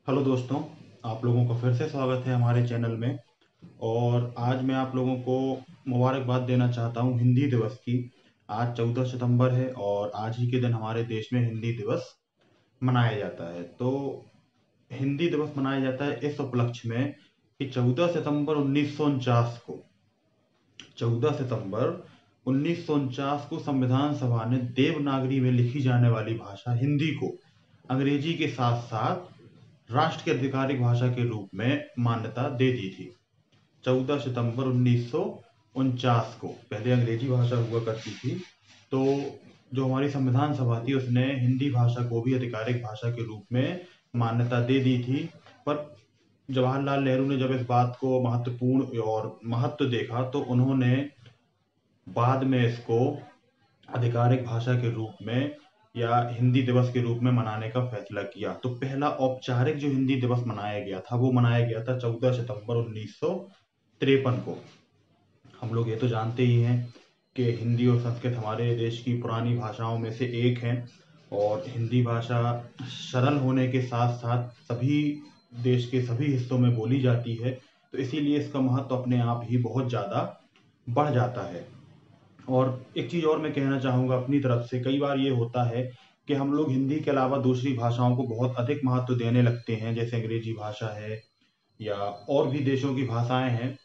Hello दोस्तों, आप लोगों का फिर से स्वागत है हमारे चैनल में। और आज मैं आप लोगों को मुबारकबाद देना चाहता हूं हिंदी दिवस की। आज 14 सितंबर है और आज ही के दिन हमारे देश में हिंदी दिवस मनाया जाता है। तो हिंदी दिवस मनाया जाता है इस उपलक्ष्य में कि 14 सितंबर 1949 को संविधान सभा ने देवनागरी में लिखी जाने वाली भाषा हिंदी को अंग्रेजी के साथ साथ राष्ट्र की आधिकारिक भाषा के रूप में मान्यता दे दी थी। 14 सितंबर 1949 को पहले अंग्रेजी भाषा हुआ करती थी, तो जो हमारी संविधान सभा थी उसने हिंदी भाषा को भी आधिकारिक भाषा के रूप में मान्यता दे दी थी। पर जवाहरलाल नेहरू ने जब इस बात को महत्वपूर्ण और महत्व देखा तो उन्होंने बाद में इसको आधिकारिक भाषा के रूप में या हिंदी दिवस के रूप में मनाने का फैसला किया। तो पहला औपचारिक जो हिंदी दिवस मनाया गया था वो मनाया गया था 14 सितंबर 1953 को। हम लोग ये तो जानते ही हैं कि हिंदी और संस्कृत हमारे देश की पुरानी भाषाओं में से एक है और हिंदी भाषा सरल होने के साथ साथ सभी देश के सभी हिस्सों में बोली जाती है, तो इसीलिए इसका महत्व अपने आप ही बहुत ज़्यादा बढ़ जाता है। और एक चीज़ और मैं कहना चाहूँगा अपनी तरफ से, कई बार ये होता है कि हम लोग हिंदी के अलावा दूसरी भाषाओं को बहुत अधिक महत्व देने लगते हैं, जैसे अंग्रेजी भाषा है या और भी देशों की भाषाएं हैं।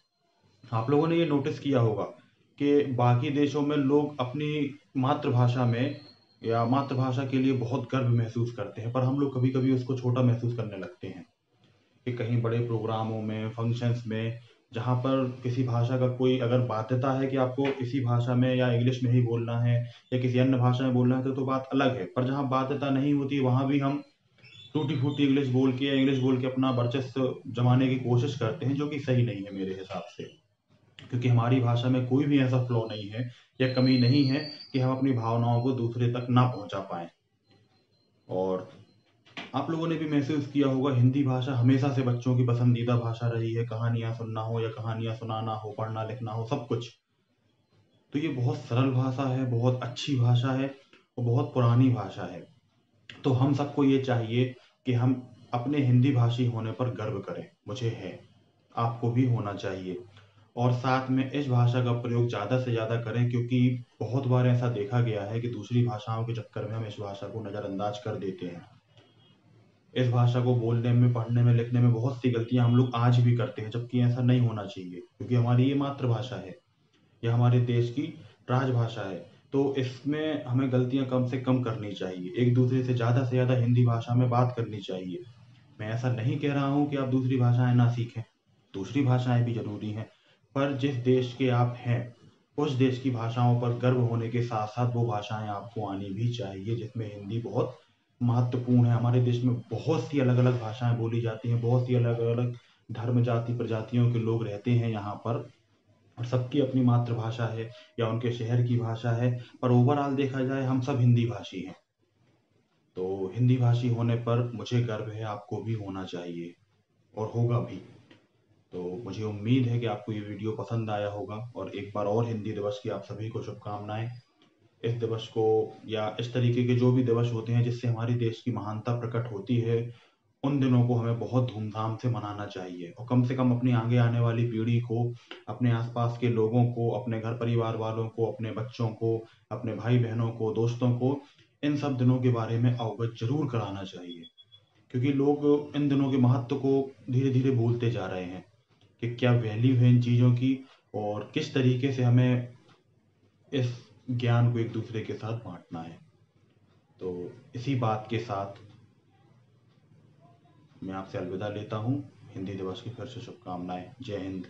आप लोगों ने ये नोटिस किया होगा कि बाकी देशों में लोग अपनी मातृभाषा में या मातृभाषा के लिए बहुत गर्व महसूस करते हैं, पर हम लोग कभी कभी उसको छोटा महसूस करने लगते हैं कि कहीं बड़े प्रोग्रामों में, फंक्शंस में, जहाँ पर किसी भाषा का कोई अगर बाध्यता है कि आपको इसी भाषा में या इंग्लिश में ही बोलना है या किसी अन्य भाषा में बोलना है तो बात अलग है। पर जहाँ बाध्यता नहीं होती वहाँ भी हम टूटी फूटी इंग्लिश बोल के या इंग्लिश बोल के अपना वर्चस्व जमाने की कोशिश करते हैं, जो कि सही नहीं है मेरे हिसाब से। क्योंकि हमारी भाषा में कोई भी ऐसा फ्लॉ नहीं है या कमी नहीं है कि हम अपनी भावनाओं को दूसरे तक ना पहुंचा पाए। और आप लोगों ने भी महसूस किया होगा, हिंदी भाषा हमेशा से बच्चों की पसंदीदा भाषा रही है। कहानियां सुनना हो या कहानियां सुनाना हो, पढ़ना लिखना हो, सब कुछ। तो ये बहुत सरल भाषा है, बहुत अच्छी भाषा है और बहुत पुरानी भाषा है। तो हम सबको ये चाहिए कि हम अपने हिंदी भाषी होने पर गर्व करें। मुझे है, आपको भी होना चाहिए। और साथ में इस भाषा का प्रयोग ज़्यादा से ज़्यादा करें, क्योंकि बहुत बार ऐसा देखा गया है कि दूसरी भाषाओं के चक्कर में हम इस भाषा को नज़रअंदाज कर देते हैं। इस भाषा को बोलने में, पढ़ने में, लिखने में बहुत सी गलतियां हम लोग आज भी करते हैं, जबकि ऐसा नहीं होना चाहिए, क्योंकि हमारी ये मातृभाषा है, यह हमारे देश की राजभाषा है। तो इसमें हमें गलतियां कम से कम करनी चाहिए, एक दूसरे से ज़्यादा हिंदी भाषा में बात करनी चाहिए। मैं ऐसा नहीं कह रहा हूँ कि आप दूसरी भाषाएं ना सीखें, दूसरी भाषाएं भी जरूरी हैं। पर जिस देश के आप हैं उस देश की भाषाओं पर गर्व होने के साथ साथ वो भाषाएं आपको आनी भी चाहिए, जिसमें हिंदी बहुत महत्वपूर्ण है। हमारे देश में बहुत सी अलग अलग भाषाएं बोली जाती हैं, बहुत सी अलग अलग धर्म जाति प्रजातियों के लोग रहते हैं यहाँ पर, और सबकी अपनी मातृभाषा है या उनके शहर की भाषा है। पर ओवरऑल देखा जाए हम सब हिंदी भाषी हैं। तो हिंदी भाषी होने पर मुझे गर्व है, आपको भी होना चाहिए और होगा भी। तो मुझे उम्मीद है कि आपको ये वीडियो पसंद आया होगा और एक बार और हिंदी दिवस की आप सभी को शुभकामनाएं। इस दिवस को या इस तरीके के जो भी दिवस होते हैं जिससे हमारी देश की महानता प्रकट होती है, उन दिनों को हमें बहुत धूमधाम से मनाना चाहिए और कम से कम अपनी आगे आने वाली पीढ़ी को, अपने आसपास के लोगों को, अपने घर परिवार वालों को, अपने बच्चों को, अपने भाई बहनों को, दोस्तों को इन सब दिनों के बारे में अवगत जरूर कराना चाहिए। क्योंकि लोग इन दिनों के महत्व को धीरे धीरे भूलते जा रहे हैं कि क्या वैल्यू है इन चीज़ों की और किस तरीके से हमें इस ज्ञान को एक दूसरे के साथ बांटना है। तो इसी बात के साथ मैं आपसे अलविदा लेता हूँ। हिंदी दिवस की फिर से शुभकामनाएं। जय हिंद।